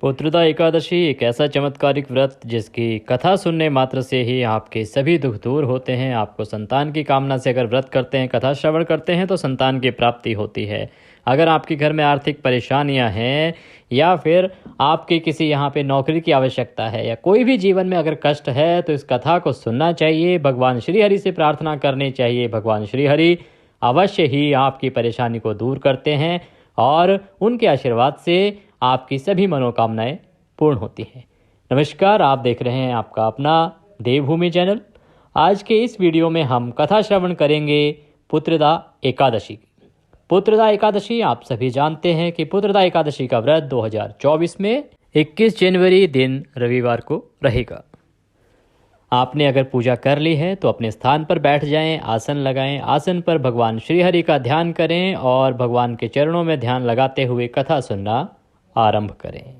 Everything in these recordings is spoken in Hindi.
पुत्रदा एकादशी एक ऐसा चमत्कारिक व्रत जिसकी कथा सुनने मात्र से ही आपके सभी दुख दूर होते हैं। आपको संतान की कामना से अगर व्रत करते हैं, कथा श्रवण करते हैं तो संतान की प्राप्ति होती है। अगर आपके घर में आर्थिक परेशानियां हैं या फिर आपके किसी यहाँ पे नौकरी की आवश्यकता है या कोई भी जीवन में अगर कष्ट है तो इस कथा को सुनना चाहिए। भगवान श्री हरि से प्रार्थना करनी चाहिए। भगवान श्री हरि अवश्य ही आपकी परेशानी को दूर करते हैं और उनके आशीर्वाद से आपकी सभी मनोकामनाएं पूर्ण होती हैं। नमस्कार, आप देख रहे हैं आपका अपना देवभूमि चैनल। आज के इस वीडियो में हम कथा श्रवण करेंगे पुत्रदा एकादशी की। पुत्रदा एकादशी आप सभी जानते हैं कि पुत्रदा एकादशी का व्रत 2024 में 21 जनवरी दिन रविवार को रहेगा। आपने अगर पूजा कर ली है तो अपने स्थान पर बैठ जाएं, आसन लगाएं। आसन पर भगवान श्रीहरि का ध्यान करें और भगवान के चरणों में ध्यान लगाते हुए कथा सुनना आरंभ करें।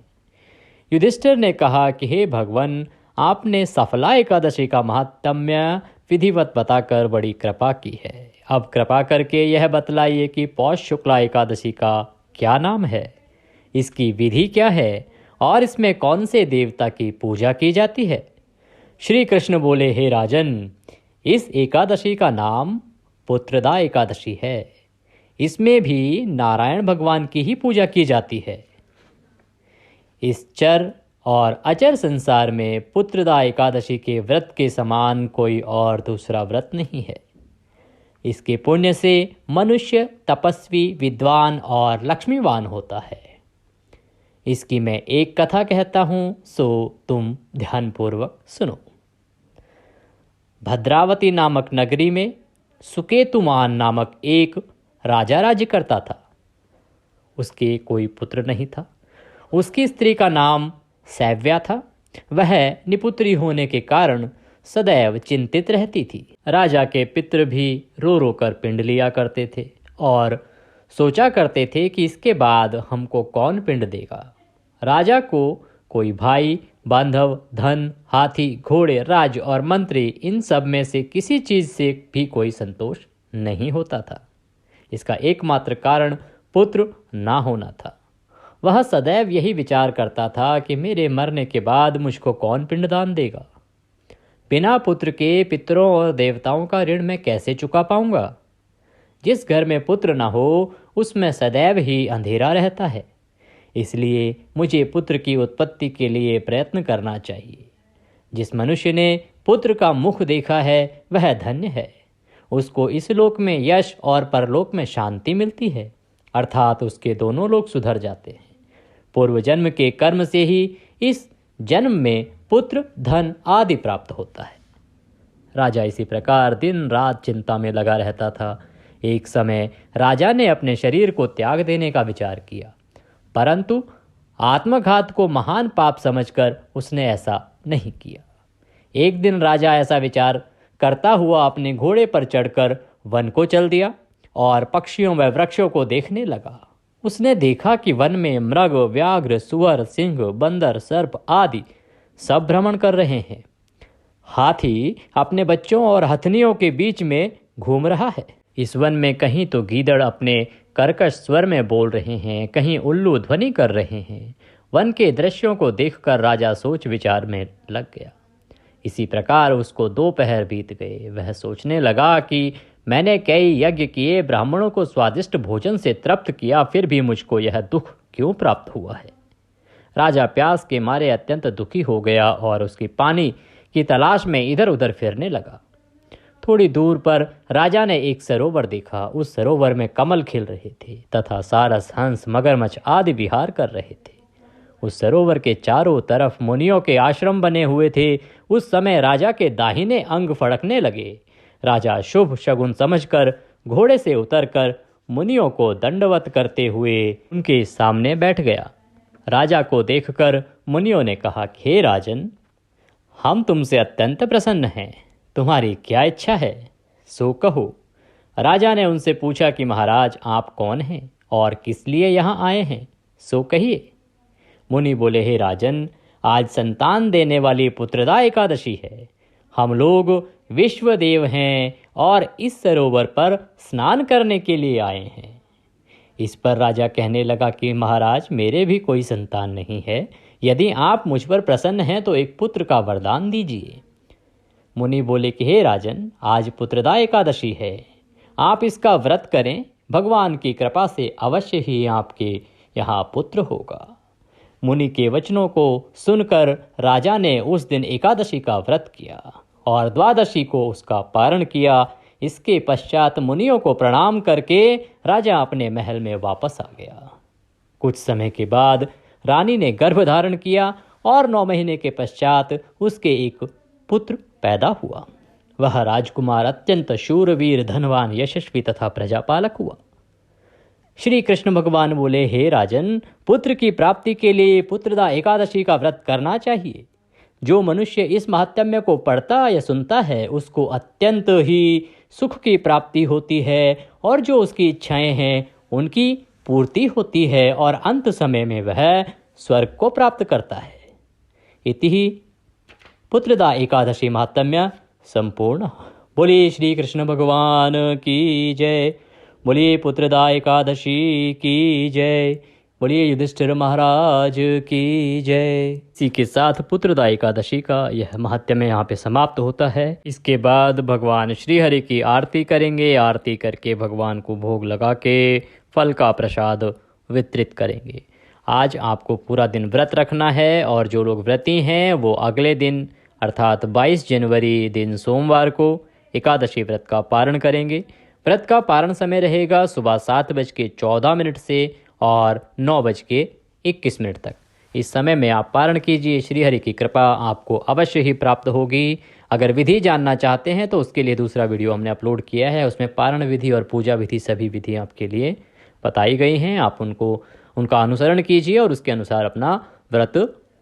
युधिष्ठिर ने कहा कि हे भगवान, आपने सफला एकादशी का महात्म्य विधिवत बताकर बड़ी कृपा की है। अब कृपा करके यह बतलाइए कि पौष शुक्ला एकादशी का क्या नाम है, इसकी विधि क्या है और इसमें कौन से देवता की पूजा की जाती है। श्री कृष्ण बोले, हे राजन, इस एकादशी का नाम पुत्रदा एकादशी है। इसमें भी नारायण भगवान की ही पूजा की जाती है। इस चर और अचर संसार में पुत्रदा एकादशी के व्रत के समान कोई और दूसरा व्रत नहीं है। इसके पुण्य से मनुष्य तपस्वी, विद्वान और लक्ष्मीवान होता है। इसकी मैं एक कथा कहता हूँ, सो तुम ध्यानपूर्वक सुनो। भद्रावती नामक नगरी में सुकेतुमान नामक एक राजा राज्य करता था। उसके कोई पुत्र नहीं था। उसकी स्त्री का नाम सैव्या था। वह निपुत्री होने के कारण सदैव चिंतित रहती थी। राजा के पितृ भी रो रो कर पिंड लिया करते थे और सोचा करते थे कि इसके बाद हमको कौन पिंड देगा। राजा को कोई भाई, बांधव, धन, हाथी, घोड़े, राज और मंत्री, इन सब में से किसी चीज से भी कोई संतोष नहीं होता था। इसका एकमात्र कारण पुत्र ना होना था। वह सदैव यही विचार करता था कि मेरे मरने के बाद मुझको कौन पिंडदान देगा। बिना पुत्र के पितरों और देवताओं का ऋण मैं कैसे चुका पाऊंगा। जिस घर में पुत्र ना हो उसमें सदैव ही अंधेरा रहता है। इसलिए मुझे पुत्र की उत्पत्ति के लिए प्रयत्न करना चाहिए। जिस मनुष्य ने पुत्र का मुख देखा है वह धन्य है। उसको इस लोक में यश और परलोक में शांति मिलती है, अर्थात उसके दोनों लोक सुधर जाते हैं। पूर्व जन्म के कर्म से ही इस जन्म में पुत्र, धन आदि प्राप्त होता है। राजा इसी प्रकार दिन रात चिंता में लगा रहता था। एक समय राजा ने अपने शरीर को त्याग देने का विचार किया, परंतु आत्मघात को महान पाप समझकर उसने ऐसा नहीं किया। एक दिन राजा ऐसा विचार करता हुआ अपने घोड़े पर चढ़कर वन को चल दिया और पक्षियों व वृक्षों को देखने लगा। उसने देखा कि वन में मृग, व्याघ्र, सुअर, सिंह, बंदर, सर्प आदि सब भ्रमण कर रहे हैं। हाथी अपने बच्चों और हथनियों के बीच में घूम रहा है। इस वन में कहीं तो गीदड़ अपने कर्कश स्वर में बोल रहे हैं, कहीं उल्लू ध्वनि कर रहे हैं। वन के दृश्यों को देखकर राजा सोच विचार में लग गया। इसी प्रकार उसको 2 पहर बीत गए। वह सोचने लगा कि मैंने कई यज्ञ किए, ब्राह्मणों को स्वादिष्ट भोजन से तृप्त किया, फिर भी मुझको यह दुख क्यों प्राप्त हुआ है। राजा प्यास के मारे अत्यंत दुखी हो गया और उसकी पानी की तलाश में इधर उधर फिरने लगा। थोड़ी दूर पर राजा ने एक सरोवर देखा। उस सरोवर में कमल खिल रहे थे तथा सारस, हंस, मगरमच्छ आदि विहार कर रहे थे। उस सरोवर के चारों तरफ मुनियों के आश्रम बने हुए थे। उस समय राजा के दाहिने अंग फड़कने लगे। राजा शुभ शगुन समझकर घोड़े से उतरकर मुनियों को दंडवत करते हुए उनके सामने बैठ गया। राजा को देखकर मुनियों ने कहा, हे राजन, हम तुमसे अत्यंत प्रसन्न हैं। तुम्हारी क्या इच्छा है, सो कहो। राजा ने उनसे पूछा कि महाराज, आप कौन हैं और किस लिए यहाँ आए हैं, सो कहिए। मुनि बोले, हे राजन, आज संतान देने वाली पुत्रदा एकादशी है। हम लोग विश्वदेव हैं और इस सरोवर पर स्नान करने के लिए आए हैं। इस पर राजा कहने लगा कि महाराज, मेरे भी कोई संतान नहीं है। यदि आप मुझ पर प्रसन्न हैं तो एक पुत्र का वरदान दीजिए। मुनि बोले कि हे राजन, आज पुत्रदा एकादशी है, आप इसका व्रत करें, भगवान की कृपा से अवश्य ही आपके यहाँ पुत्र होगा। मुनि के वचनों को सुनकर राजा ने उस दिन एकादशी का व्रत किया और द्वादशी को उसका पारण किया। इसके पश्चात मुनियों को प्रणाम करके राजा अपने महल में वापस आ गया। कुछ समय के बाद रानी ने गर्भ धारण किया और 9 महीने के पश्चात उसके एक पुत्र पैदा हुआ। वह राजकुमार अत्यंत शूरवीर, धनवान, यशस्वी तथा प्रजापालक हुआ। श्री कृष्ण भगवान बोले, हे राजन, पुत्र की प्राप्ति के लिए पुत्रदा एकादशी का व्रत करना चाहिए। जो मनुष्य इस महात्म्य को पढ़ता या सुनता है उसको अत्यंत ही सुख की प्राप्ति होती है और जो उसकी इच्छाएं हैं उनकी पूर्ति होती है और अंत समय में वह स्वर्ग को प्राप्त करता है। इति ही पुत्रदा एकादशी महात्म्य संपूर्ण। बोलिए श्री कृष्ण भगवान की जय। बोलिए पुत्रदा एकादशी की जय। बोलिए युधिष्ठिर महाराज की जय। इसी के साथ पुत्रदा एकादशी का यह महात्म्य यहाँ पे समाप्त होता है। इसके बाद भगवान श्री हरि की आरती करेंगे। आरती करके भगवान को भोग लगा के फल का प्रसाद वितरित करेंगे। आज आपको पूरा दिन व्रत रखना है और जो लोग व्रती हैं वो अगले दिन अर्थात 22 जनवरी दिन सोमवार को एकादशी व्रत का पारण करेंगे। व्रत का पारण समय रहेगा सुबह 7:14 से और 9:21 तक। इस समय में आप पारण कीजिए। श्री हरि की कृपा आपको अवश्य ही प्राप्त होगी। अगर विधि जानना चाहते हैं तो उसके लिए दूसरा वीडियो हमने अपलोड किया है। उसमें पारण विधि और पूजा विधि सभी विधि आपके लिए बताई गई हैं। आप उनका अनुसरण कीजिए और उसके अनुसार अपना व्रत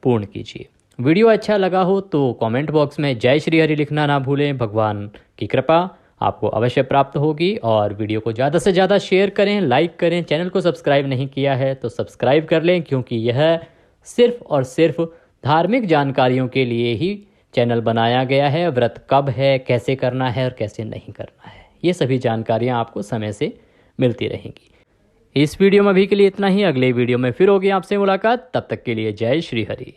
पूर्ण कीजिए। वीडियो अच्छा लगा हो तो कमेंट बॉक्स में जय श्री हरि लिखना ना भूलें। भगवान की कृपा आपको अवश्य प्राप्त होगी। और वीडियो को ज़्यादा से ज़्यादा शेयर करें, लाइक करें। चैनल को सब्सक्राइब नहीं किया है तो सब्सक्राइब कर लें, क्योंकि यह सिर्फ और सिर्फ धार्मिक जानकारियों के लिए ही चैनल बनाया गया है। व्रत कब है, कैसे करना है और कैसे नहीं करना है, ये सभी जानकारियाँ आपको समय से मिलती रहेंगी। इस वीडियो में अभी के लिए इतना ही। अगले वीडियो में फिर होगी आपसे मुलाकात। तब तक के लिए जय श्री हरि।